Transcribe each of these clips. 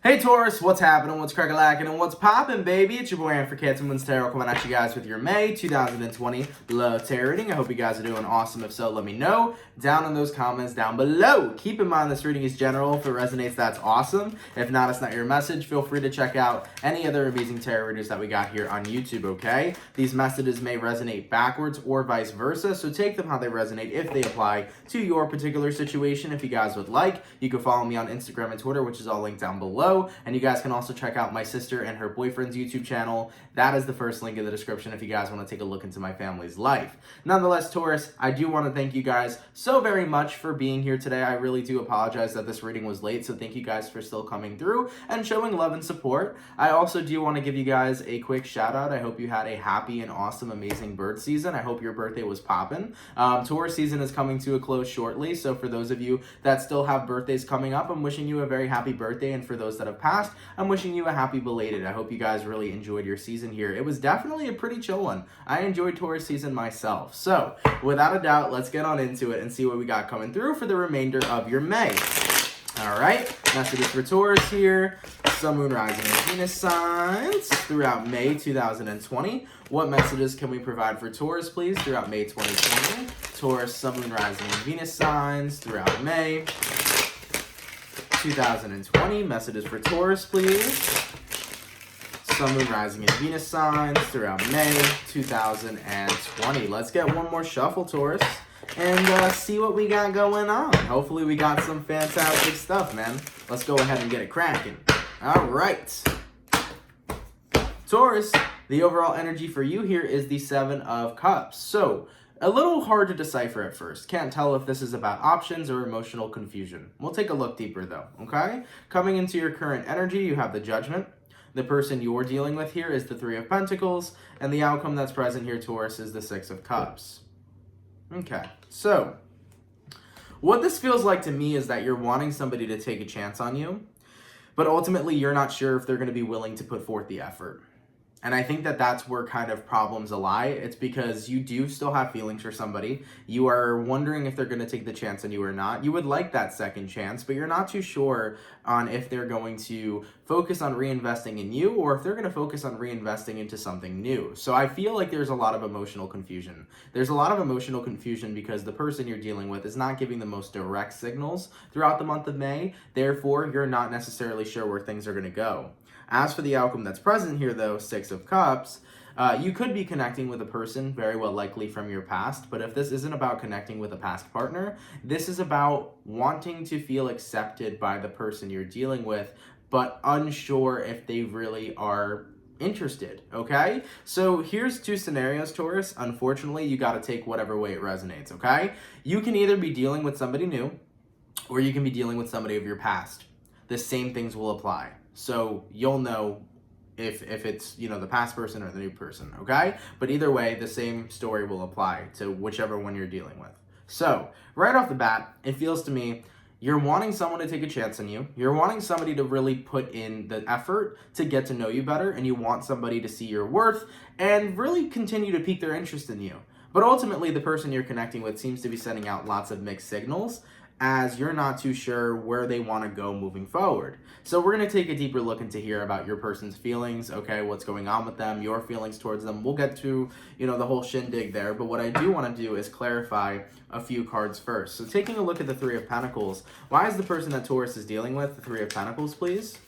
Hey Taurus, what's happening, what's crack-a-lackin', and what's poppin', baby? It's your boy Aaron for CancerMoonsTarot coming at you guys with your May 2020 love tarot reading. I hope you guys are doing awesome. If so, let me know down in those comments down below. Keep in mind this reading is general. If it resonates, that's awesome. If not, it's not your message. Feel free to check out any other amazing tarot readers that we got here on YouTube, okay? These messages may resonate backwards or vice versa, so take them how they resonate if they apply to your particular situation. If you guys would like, you can follow me on Instagram and Twitter, which is all linked down below. And you guys can also check out my sister and her boyfriend's YouTube channel. That is the first link in the description if you guys want to take a look into my family's life. Nonetheless, Taurus, I do want to thank you guys so very much for being here today. I really do apologize that this reading was late, so thank you guys for still coming through and showing love and support. I also do want to give you guys a quick shout out. I hope you had a happy and awesome, amazing birth season. I hope your birthday was poppin'. Taurus season is coming to a close shortly, so for those of you that still have birthdays coming up, I'm wishing you a very happy birthday, and for those that have passed, I'm wishing you a happy belated. I hope you guys really enjoyed your season here. It was definitely a pretty chill one. I enjoyed Taurus season myself. So, without a doubt, let's get on into it and see what we got coming through for the remainder of your May. Alright, messages for Taurus here. Sun, Moon, Rising, and Venus signs throughout May 2020. What messages can we provide for Taurus, please, throughout May 2020? Taurus, Sun, Moon, Rising, and Venus signs throughout May 2020. Messages for Taurus, please. Sun, Moon, Rising, and Venus signs throughout May 2020. Let's get one more shuffle, Taurus, and see what we got going on. Hopefully we got some fantastic stuff, man. Let's go ahead and get it cracking. All right. Taurus, the overall energy for you here is the Seven of Cups. So, a little hard to decipher at first. Can't tell if this is about options or emotional confusion. We'll take a look deeper though, okay? Coming into your current energy, you have the Judgment. The person you're dealing with here is the Three of Pentacles, and the outcome that's present here, Taurus, is the Six of Cups. Okay, so what this feels like to me is that you're wanting somebody to take a chance on you, but ultimately you're not sure if they're going to be willing to put forth the effort. And I think that that's where kind of problems lie. It's because you do still have feelings for somebody. You are wondering if they're going to take the chance on you or not. You would like that second chance, but you're not too sure on if they're going to focus on reinvesting in you or if they're going to focus on reinvesting into something new. So I feel like there's a lot of emotional confusion. There's a lot of emotional confusion because the person you're dealing with is not giving the most direct signals throughout the month of May. Therefore, you're not necessarily sure where things are going to go. As for the outcome that's present here, though, Six of Cups, you could be connecting with a person, very well likely from your past, but if this isn't about connecting with a past partner, this is about wanting to feel accepted by the person you're dealing with, but unsure if they really are interested, okay? So here's two scenarios, Taurus. Unfortunately, you got to take whatever way it resonates, okay? You can either be dealing with somebody new, or you can be dealing with somebody of your past. The same things will apply. So you'll know if it's, you know, the past person or the new person, okay? But either way, the same story will apply to whichever one you're dealing with. So right off the bat, it feels to me you're wanting someone to take a chance on you. You're wanting somebody to really put in the effort to get to know you better, and you want somebody to see your worth and really continue to pique their interest in you. But ultimately, the person you're connecting with seems to be sending out lots of mixed signals, as you're not too sure where they want to go moving forward. So we're going to take a deeper look into here about your person's feelings, okay, what's going on with them, your feelings towards them. We'll get to, you know, the whole shindig there, but what I do want to do is clarify a few cards first. So taking a look at the Three of Pentacles, why is the person that Taurus is dealing with the Three of Pentacles, please?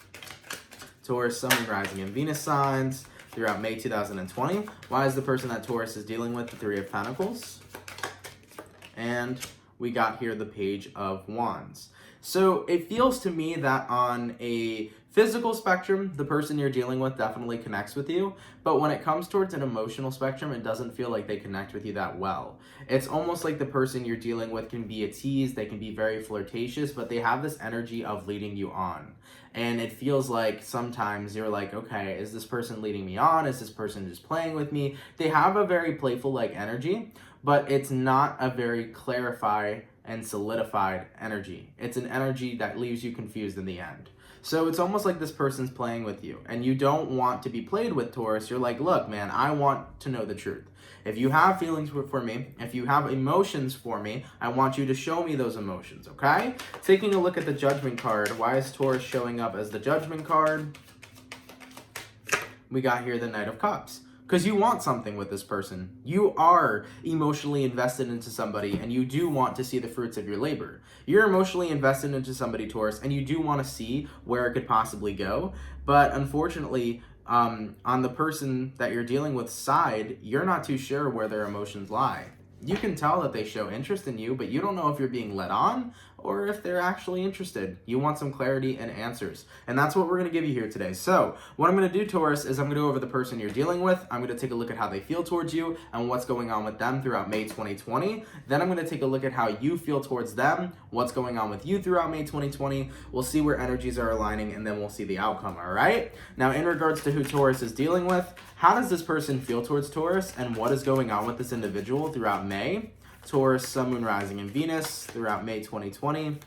Taurus, Sun, Moon, Rising, and Venus signs throughout May 2020. Why is the person that Taurus is dealing with the Three of Pentacles? And we got here the Page of Wands. So it feels to me that on a physical spectrum, the person you're dealing with definitely connects with you, but when it comes towards an emotional spectrum, it doesn't feel like they connect with you that well. It's almost like the person you're dealing with can be a tease, they can be very flirtatious, but they have this energy of leading you on. And it feels like sometimes you're like, okay, is this person leading me on? Is this person just playing with me? They have a very playful-like energy, but it's not a very clarified and solidified energy. It's an energy that leaves you confused in the end. So it's almost like this person's playing with you, and you don't want to be played with, Taurus. You're like, look, man, I want to know the truth. If you have feelings for me, if you have emotions for me, I want you to show me those emotions, okay? Taking a look at the Judgment card, why is Taurus showing up as the Judgment card? We got here the Knight of Cups. Because you want something with this person. You are emotionally invested into somebody, and you do want to see the fruits of your labor. You're emotionally invested into somebody, Taurus, and you do want to see where it could possibly go. But unfortunately, on the person that you're dealing with side, you're not too sure where their emotions lie. You can tell that they show interest in you, but you don't know if you're being led on or if they're actually interested. You want some clarity and answers. And that's what we're going to give you here today. So what I'm going to do, Taurus, is I'm going to go over the person you're dealing with. I'm going to take a look at how they feel towards you and what's going on with them throughout May 2020. Then I'm going to take a look at how you feel towards them, what's going on with you throughout May 2020. We'll see where energies are aligning, and then we'll see the outcome, all right? Now, in regards to who Taurus is dealing with, how does this person feel towards Taurus, and what is going on with this individual throughout May? Taurus, Sun, Moon, Rising, and Venus throughout May 2020.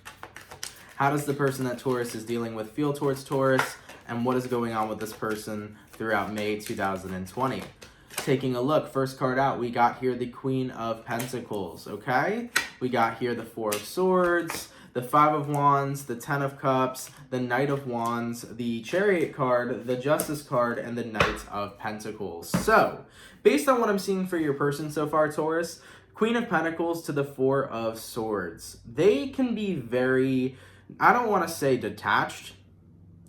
How does the person that Taurus is dealing with feel towards Taurus, and what is going on with this person throughout May 2020? Taking a look, first card out, we got here the Queen of Pentacles, okay? We got here the Four of Swords, the Five of Wands, the Ten of Cups, the Knight of Wands, the Chariot card, the Justice card, and the Knight of Pentacles. So, based on what I'm seeing for your person so far, Taurus, Queen of Pentacles to the Four of Swords. They can be very, I don't want to say detached.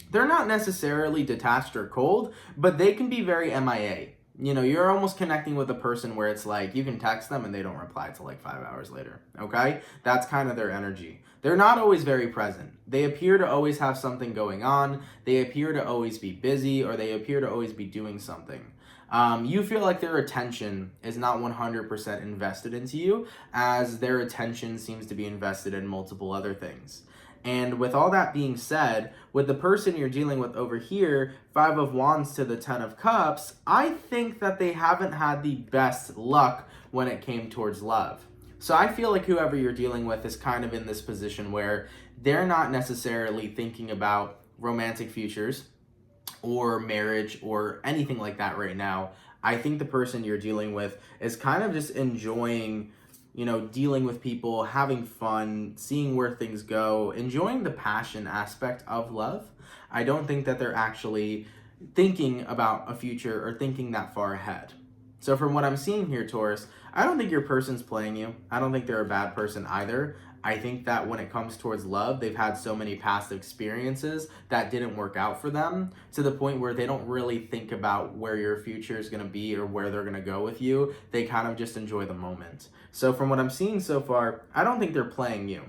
They're not necessarily detached or cold, but they can be very MIA. You know, you're almost connecting with a person where it's like you can text them and they don't reply till like 5 hours later, okay? That's kind of their energy. They're not always very present. They appear to always have something going on. They appear to always be busy, or they appear to always be doing something. You feel like their attention is not 100% invested into you, as their attention seems to be invested in multiple other things. And with all that being said, with the person you're dealing with over here, Five of Wands to the Ten of Cups, I think that they haven't had the best luck when it came towards love. So I feel like whoever you're dealing with is kind of in this position where they're not necessarily thinking about romantic futures or marriage or anything like that right now. I think the person you're dealing with is kind of just enjoying, you know, dealing with people, having fun, seeing where things go, enjoying the passion aspect of love. I don't think that they're actually thinking about a future or thinking that far ahead. So from what I'm seeing here, Taurus, I don't think your person's playing you. I don't think they're a bad person either. I think that when it comes towards love, they've had so many past experiences that didn't work out for them, to the point where they don't really think about where your future is going to be or where they're going to go with you. They kind of just enjoy the moment. So from what I'm seeing so far, I don't think they're playing you.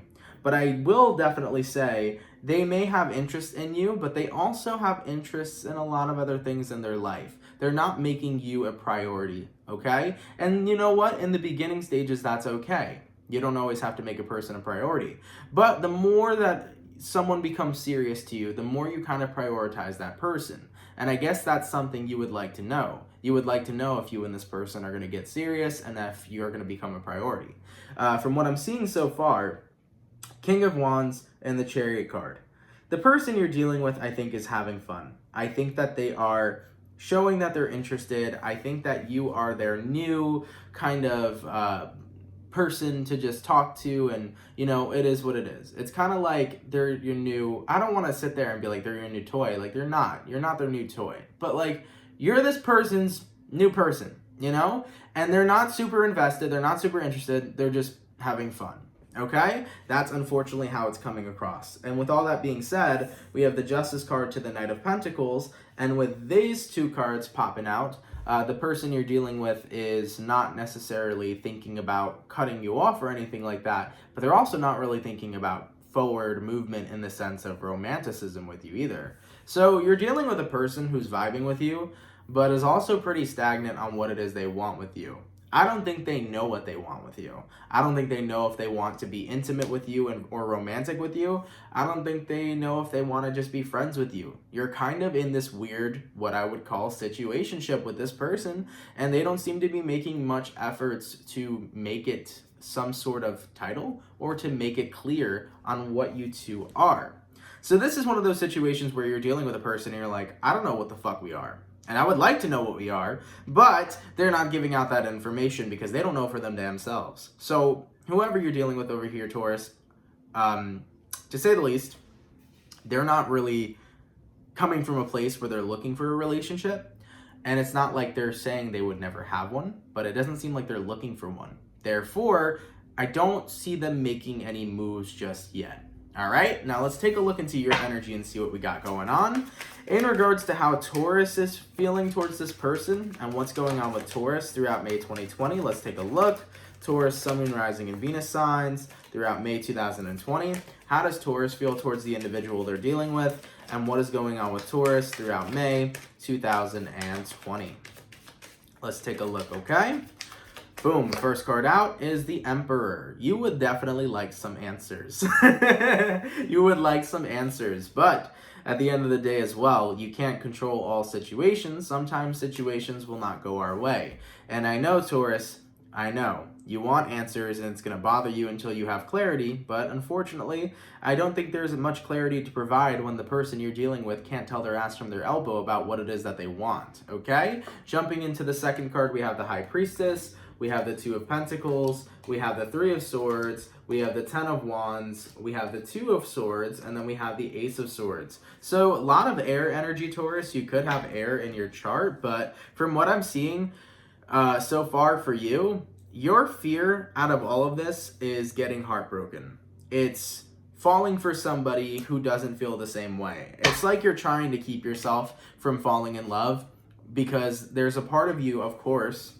But I will definitely say they may have interest in you, but they also have interests in a lot of other things in their life. They're not making you a priority, okay? And you know what? In the beginning stages, that's okay. You don't always have to make a person a priority. But the more that someone becomes serious to you, the more you kind of prioritize that person. And I guess that's something you would like to know. You would like to know if you and this person are going to get serious and if you're going to become a priority. From what I'm seeing so far, King of Wands and the Chariot card. The person you're dealing with, I think, is having fun. I think that they are showing that they're interested. I think that you are their new kind of person to just talk to, and you know, it is what it is. It's kind of like they're your new, I don't want to sit there and be like they're your new toy. Like, you're not their new toy, but like, you're this person's new person, you know? And they're not super invested, they're not super interested, they're just having fun. Okay? That's unfortunately how it's coming across. And with all that being said, we have the Justice card to the Knight of Pentacles, and with these two cards popping out, the person you're dealing with is not necessarily thinking about cutting you off or anything like that, but they're also not really thinking about forward movement in the sense of romanticism with you either. So you're dealing with a person who's vibing with you, but is also pretty stagnant on what it is they want with you. I don't think they know what they want with you. I don't think they know if they want to be intimate with you or romantic with you. I don't think they know if they want to just be friends with you. You're kind of in this weird, what I would call, situationship with this person, and they don't seem to be making much efforts to make it some sort of title or to make it clear on what you two are. So this is one of those situations where you're dealing with a person and you're like, I don't know what the fuck we are. And I would like to know what we are, but they're not giving out that information because they don't know for them themselves. So whoever you're dealing with over here, Taurus, to say the least, they're not really coming from a place where they're looking for a relationship. And it's not like they're saying they would never have one, but it doesn't seem like they're looking for one. Therefore, I don't see them making any moves just yet. All right, now let's take a look into your energy and see what we got going on. In regards to how Taurus is feeling towards this person and what's going on with Taurus throughout May 2020, let's take a look. Taurus, Sun, Moon, Rising, and Venus signs throughout May 2020. How does Taurus feel towards the individual they're dealing with? And what is going on with Taurus throughout May 2020? Let's take a look, okay? Boom, first card out is the Emperor. You would definitely like some answers. You would like some answers, but at the end of the day as well, you can't control all situations. Sometimes situations will not go our way. And I know, Taurus, I know. You want answers and it's going to bother you until you have clarity, but unfortunately, I don't think there's much clarity to provide when the person you're dealing with can't tell their ass from their elbow about what it is that they want, okay? Jumping into the second card, we have the High Priestess, we have the Two of Pentacles, we have the Three of Swords, we have the Ten of Wands, we have the Two of Swords, and then we have the Ace of Swords. So a lot of air energy, Taurus. You could have air in your chart, but from what I'm seeing so far for you, your fear out of all of this is getting heartbroken. It's falling for somebody who doesn't feel the same way. It's like you're trying to keep yourself from falling in love because there's a part of you, of course,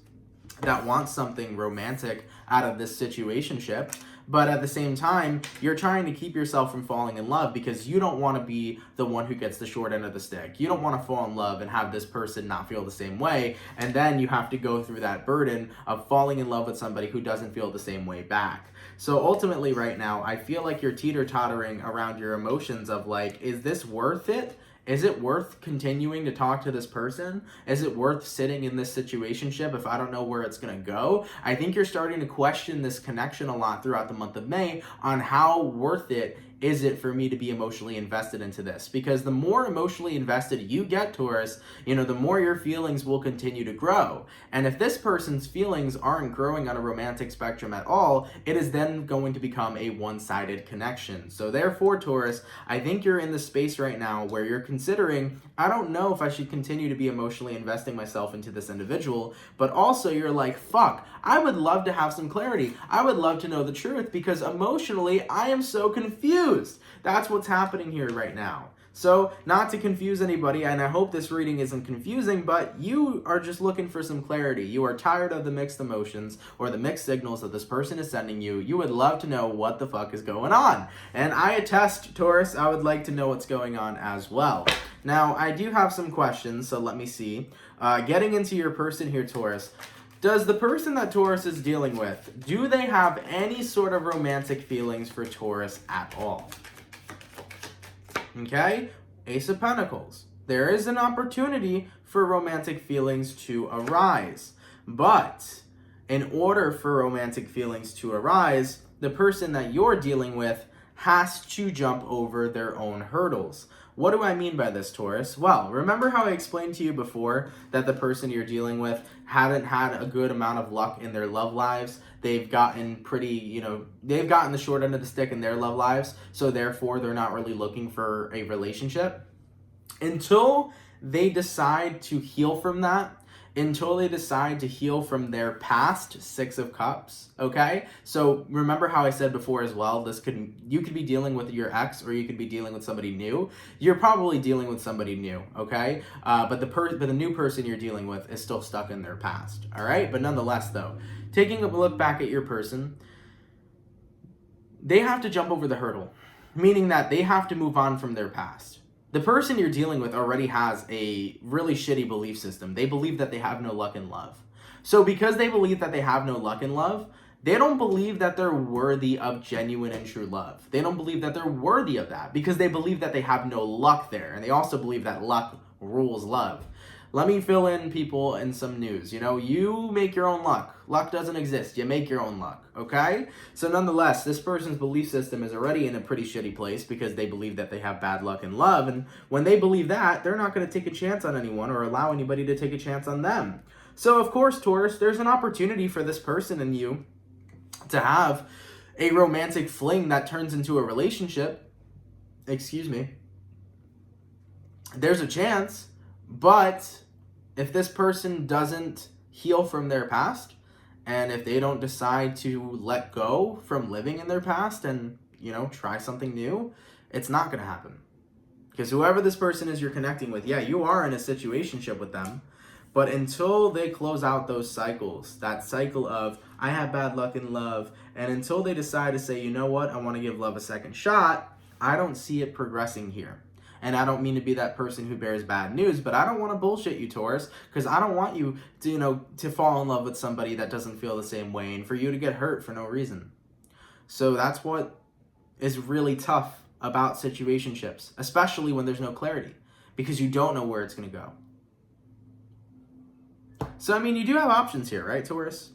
that wants something romantic out of this situationship. But at the same time, you're trying to keep yourself from falling in love because you don't want to be the one who gets the short end of the stick. You don't want to fall in love and have this person not feel the same way. And then you have to go through that burden of falling in love with somebody who doesn't feel the same way back. So ultimately right now, I feel like you're teeter-tottering around your emotions of like, is this worth it? Is it worth continuing to talk to this person? Is it worth sitting in this situationship if I don't know where it's going to go? I think you're starting to question this connection a lot throughout the month of May on how worth it is it for me to be emotionally invested into this? Because the more emotionally invested you get, Taurus, the more your feelings will continue to grow. And if this person's feelings aren't growing on a romantic spectrum at all, it is then going to become a one-sided connection. So therefore, Taurus, I think you're in the space right now where you're considering, I don't know if I should continue to be emotionally investing myself into this individual, but also you're like, fuck, I would love to have some clarity. I would love to know the truth because emotionally, I am so confused. That's what's happening here right now. So, not to confuse anybody, and I hope this reading isn't confusing, but you are just looking for some clarity. You are tired of the mixed emotions or the mixed signals that this person is sending you. You would love to know what the fuck is going on. And I attest, Taurus, I would like to know what's going on as well. Now, I do have some questions, so let me see. Getting into your person here, Taurus. Does the person that Taurus is dealing with, do they have any sort of romantic feelings for Taurus at all? Okay, Ace of Pentacles. There is an opportunity for romantic feelings to arise. But in order for romantic feelings to arise, the person that you're dealing with has to jump over their own hurdles. What do I mean by this, Taurus? Well, remember how I explained to you before that the person you're dealing with hadn't had a good amount of luck in their love lives? They've gotten they've gotten the short end of the stick in their love lives, so therefore they're not really looking for a relationship. Until they decide to heal from that, until they decide to heal from their past Six of Cups, okay? So remember how I said before as well, you could be dealing with your ex or you could be dealing with somebody new. You're probably dealing with somebody new, okay? But the new person you're dealing with is still stuck in their past, all right? But nonetheless though, taking a look back at your person, they have to jump over the hurdle, meaning that they have to move on from their past. The person you're dealing with already has a really shitty belief system. They believe that they have no luck in love. So because they believe that they have no luck in love, they don't believe that they're worthy of genuine and true love. They don't believe that they're worthy of that because they believe that they have no luck there. And they also believe that luck rules love. Let me fill in people in some news. You make your own luck. Luck doesn't exist. You make your own luck, okay? So nonetheless, this person's belief system is already in a pretty shitty place because they believe that they have bad luck in love. And when they believe that, they're not going to take a chance on anyone or allow anybody to take a chance on them. So of course, Taurus, there's an opportunity for this person and you to have a romantic fling that turns into a relationship. Excuse me. There's a chance. But if this person doesn't heal from their past, and if they don't decide to let go from living in their past and, try something new, it's not going to happen. Because whoever this person is you're connecting with, yeah, you are in a situationship with them. But until they close out those cycles, that cycle of, I have bad luck in love, and until they decide to say, you know what, I want to give love a second shot, I don't see it progressing here. And I don't mean to be that person who bears bad news, but I don't want to bullshit you, Taurus, because I don't want you to, to fall in love with somebody that doesn't feel the same way and for you to get hurt for no reason. So that's what is really tough about situationships, especially when there's no clarity, because you don't know where it's going to go. So, you do have options here, right, Taurus?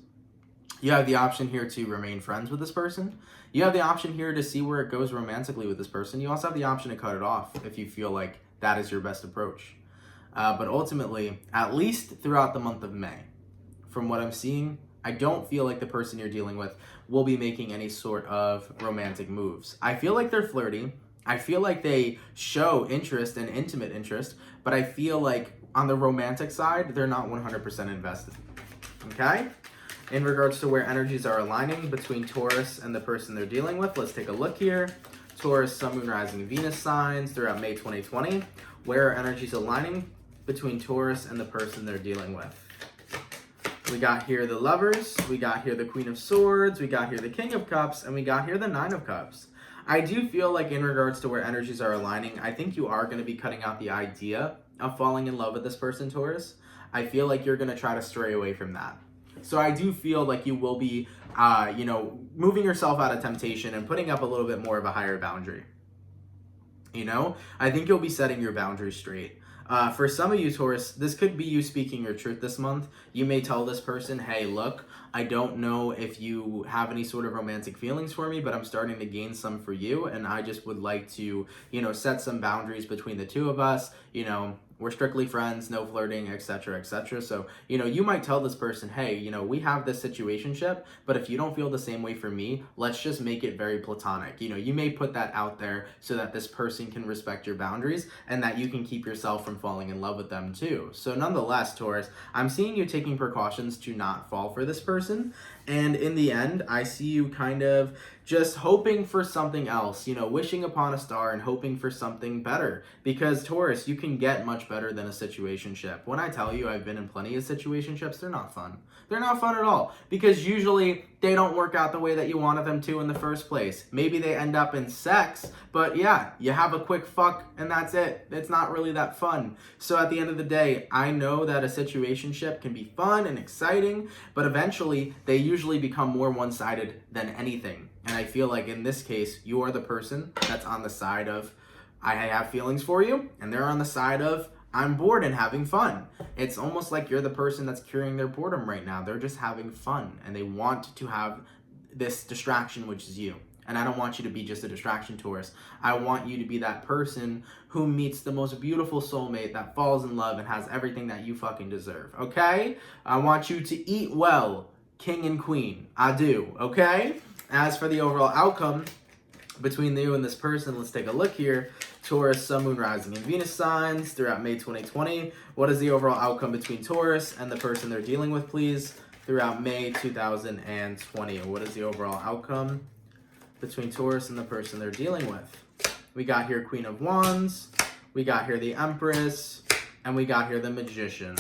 You have the option here to remain friends with this person. You have the option here to see where it goes romantically with this person. You also have the option to cut it off if you feel like that is your best approach. But ultimately, at least throughout the month of May, from what I'm seeing, I don't feel like the person you're dealing with will be making any sort of romantic moves. I feel like they're flirty. I feel like they show interest and intimate interest, but I feel like on the romantic side, they're not 100% invested. Okay? In regards to where energies are aligning between Taurus and the person they're dealing with, let's take a look here. Taurus, Sun, Moon, Rising, Venus signs throughout May 2020. Where are energies aligning between Taurus and the person they're dealing with? We got here the Lovers, we got here the Queen of Swords, we got here the King of Cups, and we got here the Nine of Cups. I do feel like in regards to where energies are aligning, I think you are going to be cutting out the idea of falling in love with this person, Taurus. I feel like you're going to try to stray away from that. So I do feel like you will be, moving yourself out of temptation and putting up a little bit more of a higher boundary. I think you'll be setting your boundaries straight. For some of you, Taurus, this could be you speaking your truth this month. You may tell this person, hey, look, I don't know if you have any sort of romantic feelings for me, but I'm starting to gain some for you. And I just would like to, set some boundaries between the two of us. We're strictly friends, no flirting, etc., etc. So, you might tell this person, hey, we have this situationship, but if you don't feel the same way for me, let's just make it very platonic. You may put that out there so that this person can respect your boundaries and that you can keep yourself from falling in love with them too. So nonetheless, Taurus, I'm seeing you taking precautions to not fall for this person. And in the end, I see you kind of just hoping for something else, wishing upon a star and hoping for something better. Because Taurus, you can get much better than a situationship. When I tell you I've been in plenty of situationships, they're not fun. They're not fun at all. Because usually they don't work out the way that you wanted them to in the first place. Maybe they end up in sex, but yeah, you have a quick fuck and that's it. It's not really that fun. So at the end of the day, I know that a situationship can be fun and exciting, but eventually they usually become more one-sided than anything. And I feel like in this case, you are the person that's on the side of, I have feelings for you, and they're on the side of, I'm bored and having fun. It's almost like you're the person that's curing their boredom right now. They're just having fun, and they want to have this distraction, which is you. And I don't want you to be just a distraction, Taurus. I want you to be that person who meets the most beautiful soulmate that falls in love and has everything that you fucking deserve, okay? I want you to eat well, king and queen. I do, okay? As for the overall outcome between you and this person, let's take a look here. Taurus, Sun, Moon, Rising, and Venus signs throughout May 2020. What is the overall outcome between Taurus and the person they're dealing with, please? Throughout May 2020. What is the overall outcome between Taurus and the person they're dealing with? We got here Queen of Wands. We got here the Empress. And we got here the Magician.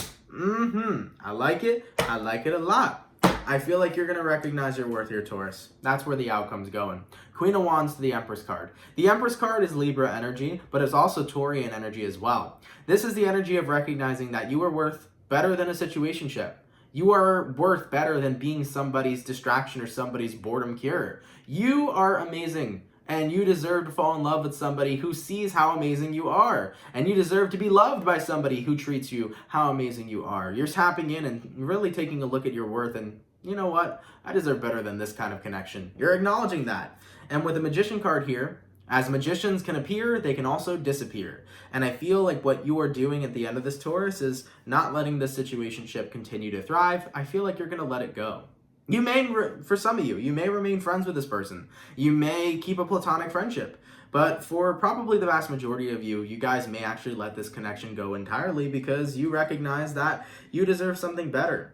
I like it. I like it a lot. I feel like you're going to recognize your worth here, Taurus. That's where the outcome's going. Queen of Wands to the Empress card. The Empress card is Libra energy, but it's also Taurian energy as well. This is the energy of recognizing that you are worth better than a situationship. You are worth better than being somebody's distraction or somebody's boredom cure. You are amazing. And you deserve to fall in love with somebody who sees how amazing you are. And you deserve to be loved by somebody who treats you how amazing you are. You're tapping in and really taking a look at your worth and, you know what? I deserve better than this kind of connection. You're acknowledging that. And with the Magician card here, as magicians can appear, they can also disappear. And I feel like what you are doing at the end of this, Taurus, is not letting this situationship continue to thrive. I feel like you're going to let it go. You may, for some of you, you may remain friends with this person. You may keep a platonic friendship. But for probably the vast majority of you, you guys may actually let this connection go entirely because you recognize that you deserve something better.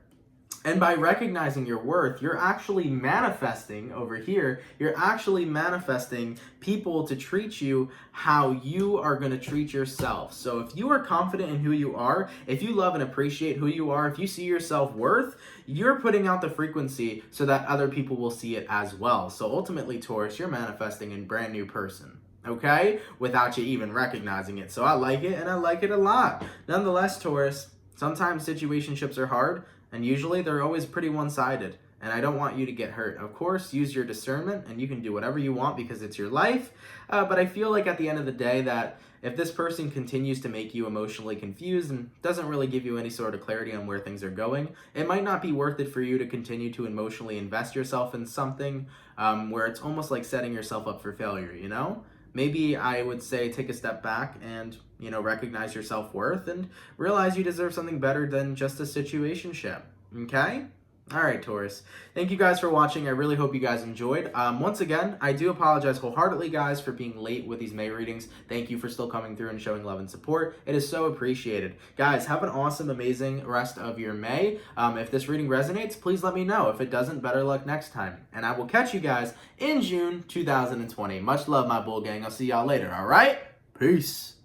And by recognizing your worth, you're actually manifesting over here, you're actually manifesting people to treat you how you are going to treat yourself. So if you are confident in who you are, if you love and appreciate who you are, if you see your self-worth, you're putting out the frequency so that other people will see it as well. So ultimately, Taurus, you're manifesting a brand new person. Okay? Without you even recognizing it. So I like it, and I like it a lot. Nonetheless, Taurus, sometimes situationships are hard. And usually they're always pretty one-sided. And I don't want you to get hurt. Of course, use your discernment and you can do whatever you want because it's your life. But I feel like at the end of the day that if this person continues to make you emotionally confused and doesn't really give you any sort of clarity on where things are going, it might not be worth it for you to continue to emotionally invest yourself in something where it's almost like setting yourself up for failure, you know? Maybe I would say take a step back and, recognize your self-worth and realize you deserve something better than just a situationship. Okay? All right, Taurus. Thank you guys for watching. I really hope you guys enjoyed. Once again, I do apologize wholeheartedly, guys, for being late with these May readings. Thank you for still coming through and showing love and support. It is so appreciated. Guys, have an awesome, amazing rest of your May. If this reading resonates, please let me know. If it doesn't, better luck next time. And I will catch you guys in June 2020. Much love, my bull gang. I'll see y'all later, all right? Peace.